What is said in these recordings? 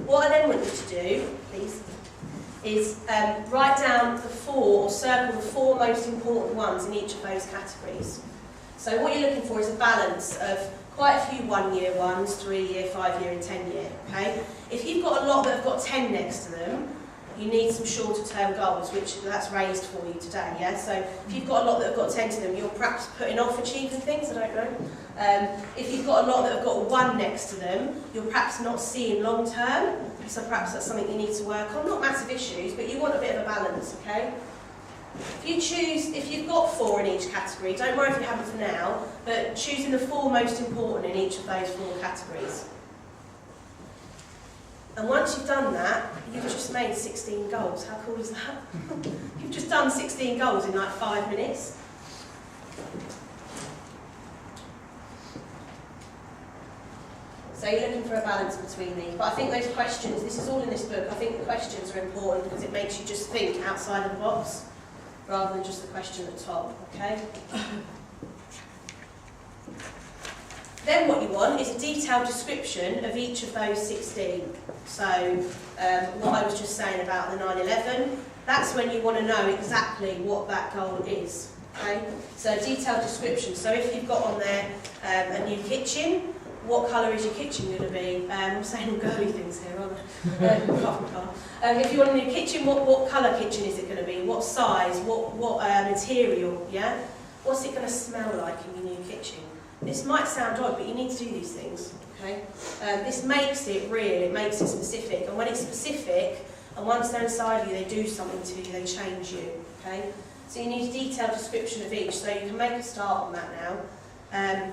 What I then want you to do, please, is write down the 4, or circle the 4 most important ones in each of those categories. So what you're looking for is a balance of quite a few 1-year ones, 3-year, 5-year and 10-year, okay? If you've got a lot that have got 10 next to them, you need some shorter term goals, which that's raised for you today, yeah? So if you've got a lot that have got 10 to them, you're perhaps putting off achieving things, I don't know. If you've got a lot that have got 1 next to them, you're perhaps not seeing long term, so perhaps that's something you need to work on. Not massive issues, but you want a bit of a balance, okay? If you've got 4 in each category, don't worry if you haven't for now, but choosing the 4 most important in each of those 4 categories. And once you've done that, you've just made 16 goals. How cool is that? You've just done 16 goals in like 5 minutes. So you're looking for a balance between these. But I think those questions, this is all in this book, I think the questions are important because it makes you just think outside of the box rather than just the question at the top, okay? Then what you want is a detailed description of each of those 16. So what I was just saying about the 9/11, that's when you want to know exactly what that goal is. Okay? So a detailed description. So if you've got on there a new kitchen, what colour is your kitchen going to be? I'm saying all girly things here, aren't I? If you want a new kitchen, what colour kitchen is it going to be? What size? What material? Yeah? What's it going to smell like in your new kitchen? This might sound odd, but you need to do these things, okay? This makes it real, it makes it specific, and when it's specific, and once they're inside of you, they do something to you, they change you, okay? So you need a detailed description of each, so you can make a start on that now.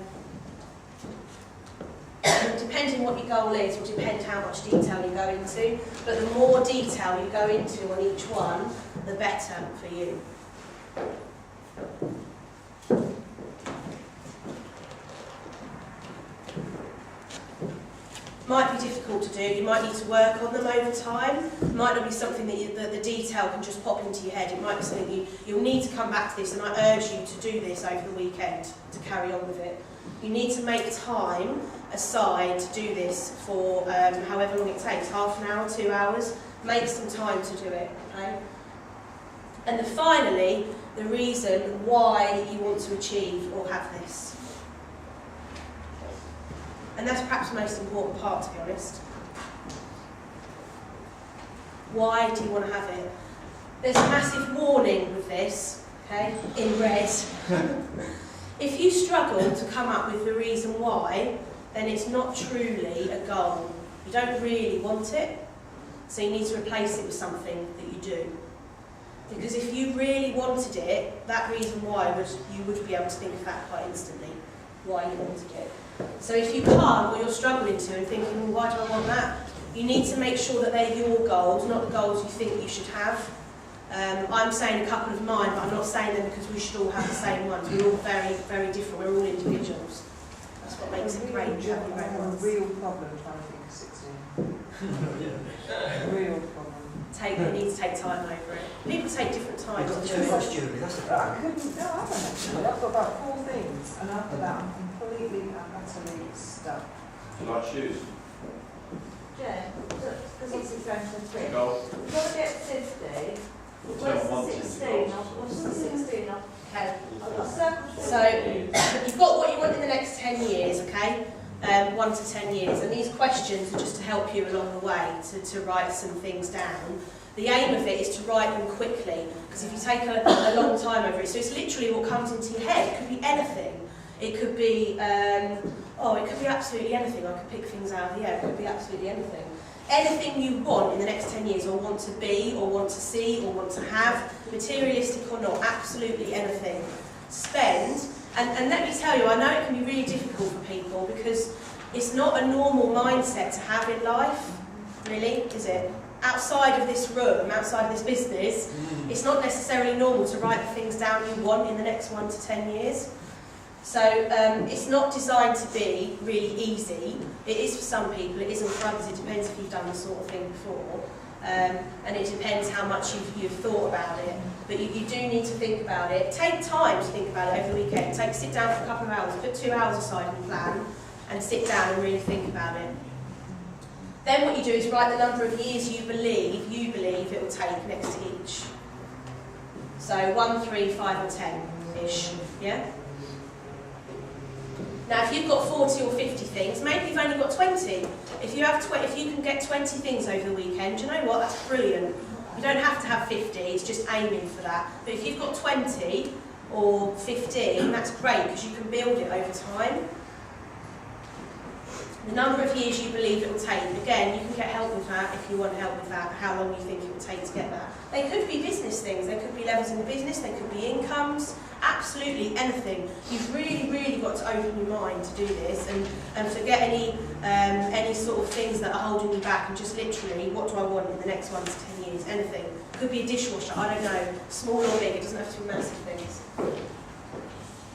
Depending what your goal is, will depend how much detail you go into, but the more detail you go into on each one, the better for you. Might be difficult to do, you might need to work on them over time. It might not be something that the detail can just pop into your head. It might be something you'll need to come back to this, and I urge you to do this over the weekend to carry on with it. You need to make time aside to do this for however long it takes, half an hour, 2 hours. Make some time to do it, okay? And then finally, the reason why you want to achieve or have this. And that's perhaps the most important part, to be honest. Why do you want to have it? There's a massive warning with this, okay, in red. If you struggle to come up with the reason why, then it's not truly a goal. You don't really want it, so you need to replace it with something that you do. Because if you really wanted it, that reason why, you would be able to think of that quite instantly, why you wanted it. So if you can't, or you're struggling to and thinking, well, why do I want that? You need to make sure that they're your goals, not the goals you think you should have. I'm saying a couple of mine, but I'm not saying them because we should all have the same ones. We're all very, very different. We're all individuals. That's what makes it great. I have a real problem trying to think of 16. Real problem. You need to take time over it. People take different times to do Too it. much, Julie, that's the problem. I haven't actually. I've got about 4 things, and after that I'm completely and utterly stuck. Do you like shoes? Jen, because obviously it's going to the trip. Go. We've got to get 50. Where's the 16? What's the 16? Okay. I've got circles. So you've got what you want in the next 10 years, okay? 1 to 10 years, and these questions are just to help you along the way to write some things down. The aim of it is to write them quickly, because if you take a long time over it, so it's literally what comes into your head. It could be anything. It could be, it could be absolutely anything. I could pick things out of the air. It could be absolutely anything. Anything you want in the next 10 years, or want to be, or want to see, or want to have, materialistic or not, absolutely anything. Spend, and let me tell you, I know it can be really difficult for people because it's not a normal mindset to have in life, really, is it? Outside of this room, outside of this business, it's not necessarily normal to write the things down you want in the next 1 to 10 years. So it's not designed to be really easy. It is for some people, it isn't for others. It depends if you've done this sort of thing before. And it depends how much you've thought about it. But you do need to think about it. Take time to think about it over the weekend. Sit down for a couple of hours, put 2 hours aside and plan, and sit down and really think about it. Then what you do is write the number of years you believe it will take next to each. So 1, 3, 5 or 10-ish, yeah? Now if you've got 40 or 50 things, maybe you've only got 20. If you can get 20 things over the weekend, do you know what? That's brilliant. You don't have to have 50, it's just aiming for that. But if you've got 20 or 15, that's great because you can build it over time. The number of years you believe it will take, again, you can get help with that if you want help with that, how long you think it will take to get that. They could be business things, they could be levels in the business, they could be incomes, absolutely anything. You've really, really got to open your mind to do this and forget any sort of things that are holding you back and just literally, what do I want in the next 1 to 10 years, anything. Could be a dishwasher, I don't know, small or big, it doesn't have to be massive things.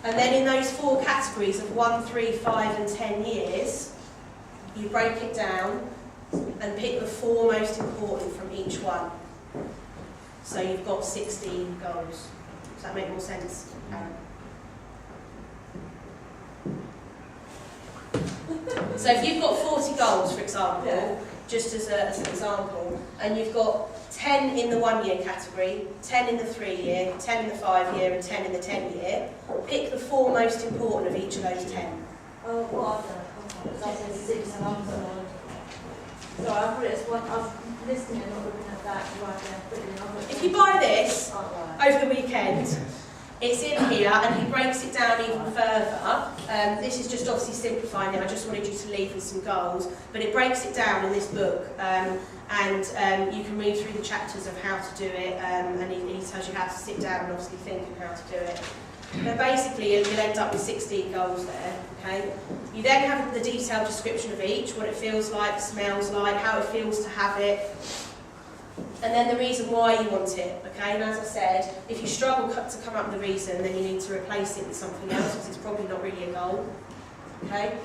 And then in those 4 categories of 1, 3, 5 and 10 years, you break it down and pick the 4 most important from each one. So you've got 16 goals. Does that make more sense? So if you've got 40 goals, for example, just as an example, and you've got 10 in the 1-year category, 10 in the 3-year, 10 in the 5-year and 10 in the 10-year, pick the 4 most important of each of those 10. Oh, what? I said 6 and I'm so I've put it as one. I'm listening and not looking at that right there. If you buy this over the weekend, it's in here and he breaks it down even further. This is just obviously simplifying it. I just wanted you to leave with some goals, but it breaks it down in this book, and you can read through the chapters of how to do it, and he tells you how to sit down and obviously think of how to do it. But basically, you'll end up with 16 goals there, okay? You then have the detailed description of each, what it feels like, smells like, how it feels to have it, and then the reason why you want it, okay? And as I said, if you struggle to come up with a reason, then you need to replace it with something else, because it's probably not really a goal, okay?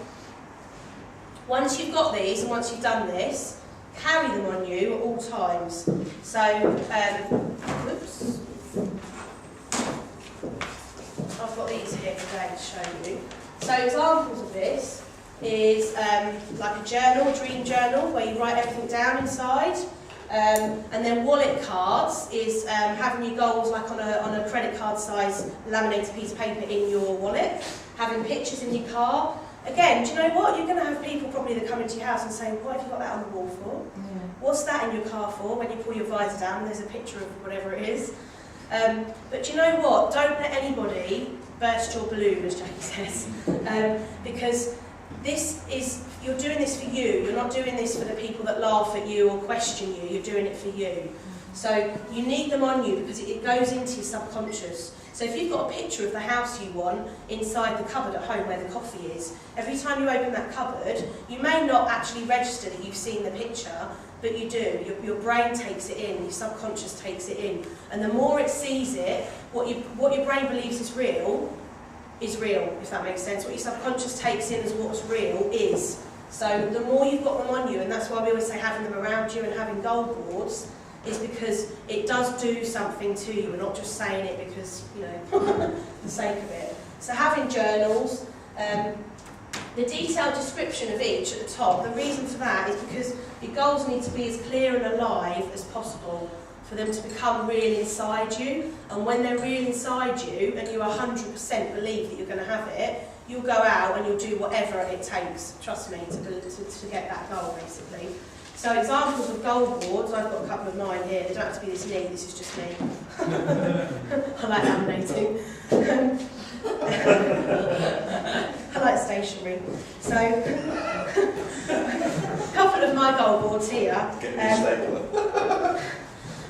Once you've got these, and once you've done this, carry them on you at all times. So, whoops. I've got these here today to show you. So examples of this is like a journal, dream journal, where you write everything down inside. And then wallet cards is having your goals like on a credit card size laminated piece of paper in your wallet. Having pictures in your car. Again, do you know what? You're going to have people probably that come into your house and say, what have you got that on the wall for? Yeah. What's that in your car for? When you pull your visor down and there's a picture of whatever it is. But do you know what? Don't let anybody burst your balloon, as Jackie says, because you're doing this for you. You're not doing this for the people that laugh at you or question you. You're doing it for you. So you need them on you because it goes into your subconscious. So if you've got a picture of the house you want inside the cupboard at home where the coffee is, every time you open that cupboard, you may not actually register that you've seen the picture, but you do. Your brain takes it in, your subconscious takes it in. And the more it sees it, what your brain believes is real, if that makes sense. What your subconscious takes in as what's real is. So the more you've got them on you, and that's why we always say having them around you and having goal boards, is because it does do something to you. We're not just saying it because, you know, for the sake of it. So having journals, the detailed description of each at the top, the reason for that is because your goals need to be as clear and alive as possible for them to become real inside you. And when they're real inside you and you 100% believe that you're going to have it, you'll go out and you'll do whatever it takes, trust me, to get that goal, basically. So examples of goal boards, I've got a couple of mine here. They don't have to be this neat, this is just me. I like laminating. I like stationery. So, a couple of my goal boards here.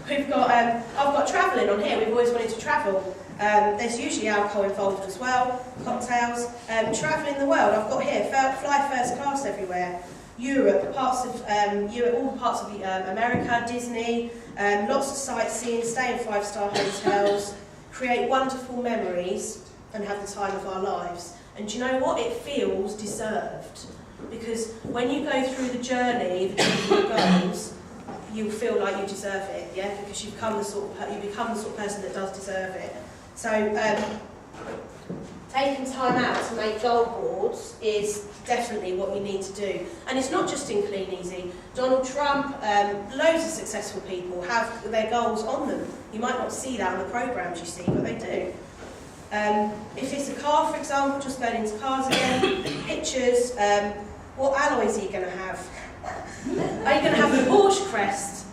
We've got, I've got travelling on here. We've always wanted to travel. There's usually alcohol involved as well, cocktails. Travelling the world, I've got here, fly first class everywhere. Europe, parts of Europe, all parts of America, Disney, lots of sightseeing, stay in 5-star hotels, create wonderful memories and have the time of our lives. And do you know what? It feels deserved. Because when you go through the journey of your goals, you'll feel like you deserve it, yeah? Because you become the sort of person that does deserve it. So, taking time out to make goal boards is definitely what you need to do. And it's not just in Clean Easy. Donald Trump, loads of successful people have their goals on them. You might not see that on the programmes you see, but they do. If it's a car, for example, just going into cars again, pictures, what alloys are you going to have? Are you going to have the Porsche crest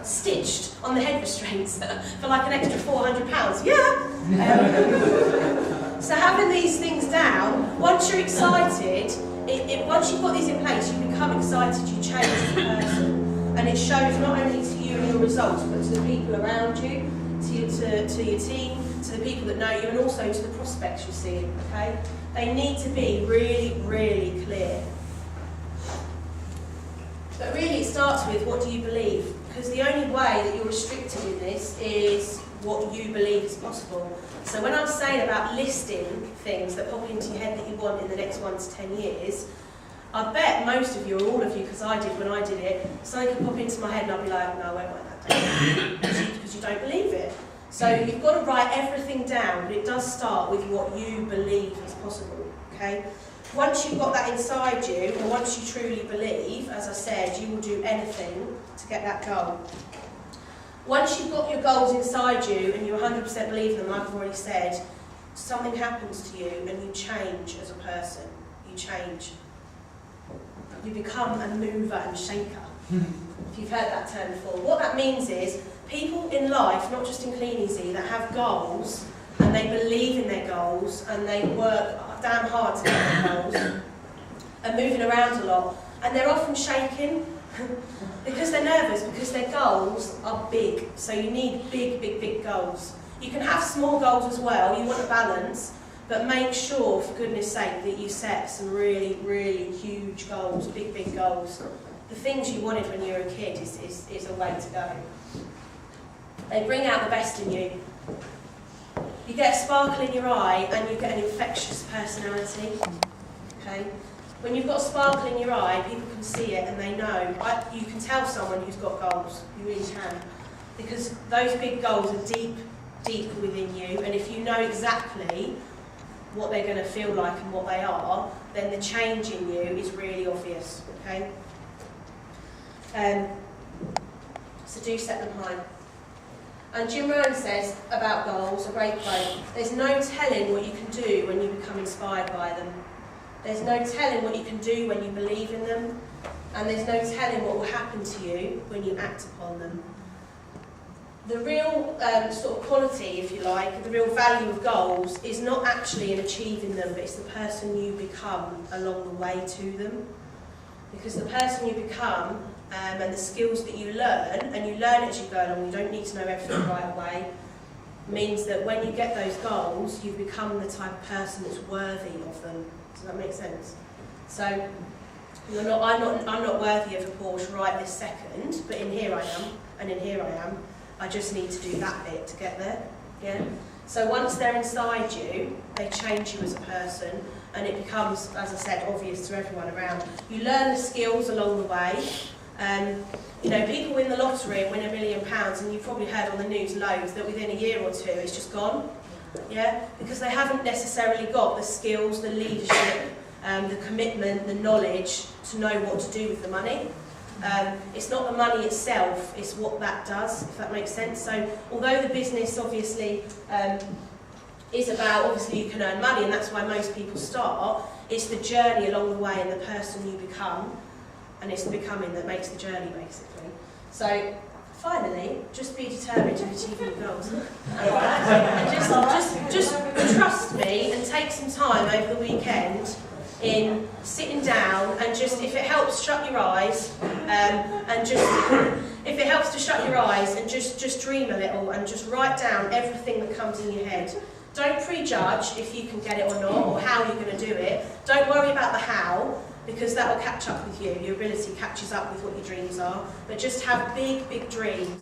stitched on the head restraints for like an extra £400? Yeah! So having these things down, once you're excited, once you've got these in place, you become excited, you change as a person. And it shows not only to you and your results, but to the people around you, to your team, to the people that know you, and also to the prospects you see, okay? They need to be really, really clear. But really it starts with, what do you believe? Because the only way that you're restricted in this is what you believe is possible. So when I was saying about listing things that pop into your head that you want in the next 1 to 10 years, I bet most of you, or all of you, because I did when I did it, something could pop into my head and I'd be like, no, I won't write that down, because you don't believe it. So you've got to write everything down, but it does start with what you believe is possible, okay? Once you've got that inside you, and once you truly believe, as I said, you will do anything to get that goal. Once you've got your goals inside you and you 100% believe them, like I've already said, something happens to you and you change as a person. You change. You become a mover and shaker, if you've heard that term before. What that means is, people in life, not just in Clean Easy, that have goals and they believe in their goals and they work damn hard to get their goals, are moving around a lot, and they're often shaking because they're nervous, because their goals are big. So you need big, big, big goals. You can have small goals as well, you want a balance, but make sure, for goodness sake, that you set some really, really huge goals, big, big goals. The things you wanted when you were a kid is a way to go. They bring out the best in you. You get a sparkle in your eye and you get an infectious personality. Okay? When you've got a sparkle in your eye, people can see it and they know. You can tell someone who's got goals. You really can. Because those big goals are deep, deep within you, and if you know exactly what they're going to feel like and what they are, then the change in you is really obvious. Okay? So do set them high. And Jim Rohn says about goals, a great quote, there's no telling what you can do when you become inspired by them. There's no telling what you can do when you believe in them. And there's no telling what will happen to you when you act upon them. The real sort of quality, if you like, the real value of goals is not actually in achieving them, but it's the person you become along the way to them. Because the person you become and the skills that you learn, and you learn as you go along, you don't need to know everything right away, means that when you get those goals, you become the type of person that's worthy of them. Does that make sense? So, I'm not worthy of a Porsche right this second, but in here I am, and in here I am. I just need to do that bit to get there. Yeah? So once they're inside you, they change you as a person, and it becomes, as I said, obvious to everyone around. You learn the skills along the way. You know, people win the lottery and win £1 million, and you've probably heard on the news loads that within a year or two it's just gone. Yeah? Because they haven't necessarily got the skills, the leadership, the commitment, the knowledge to know what to do with the money. It's not the money itself, it's what that does, if that makes sense. So although the business obviously is about, obviously you can earn money, and that's why most people start, it's the journey along the way and the person you become, and it's the becoming that makes the journey, basically. So finally, just be determined to achieve your goals. And just trust me and take some time over the weekend in sitting down and just, if it helps, shut your eyes and just, if it helps to shut your eyes and just dream a little and just write down everything that comes in your head. Don't prejudge if you can get it or not, or how you're going to do it. Don't worry about the how, because that will catch up with you. Your ability catches up with what your dreams are. But just have big, big dreams.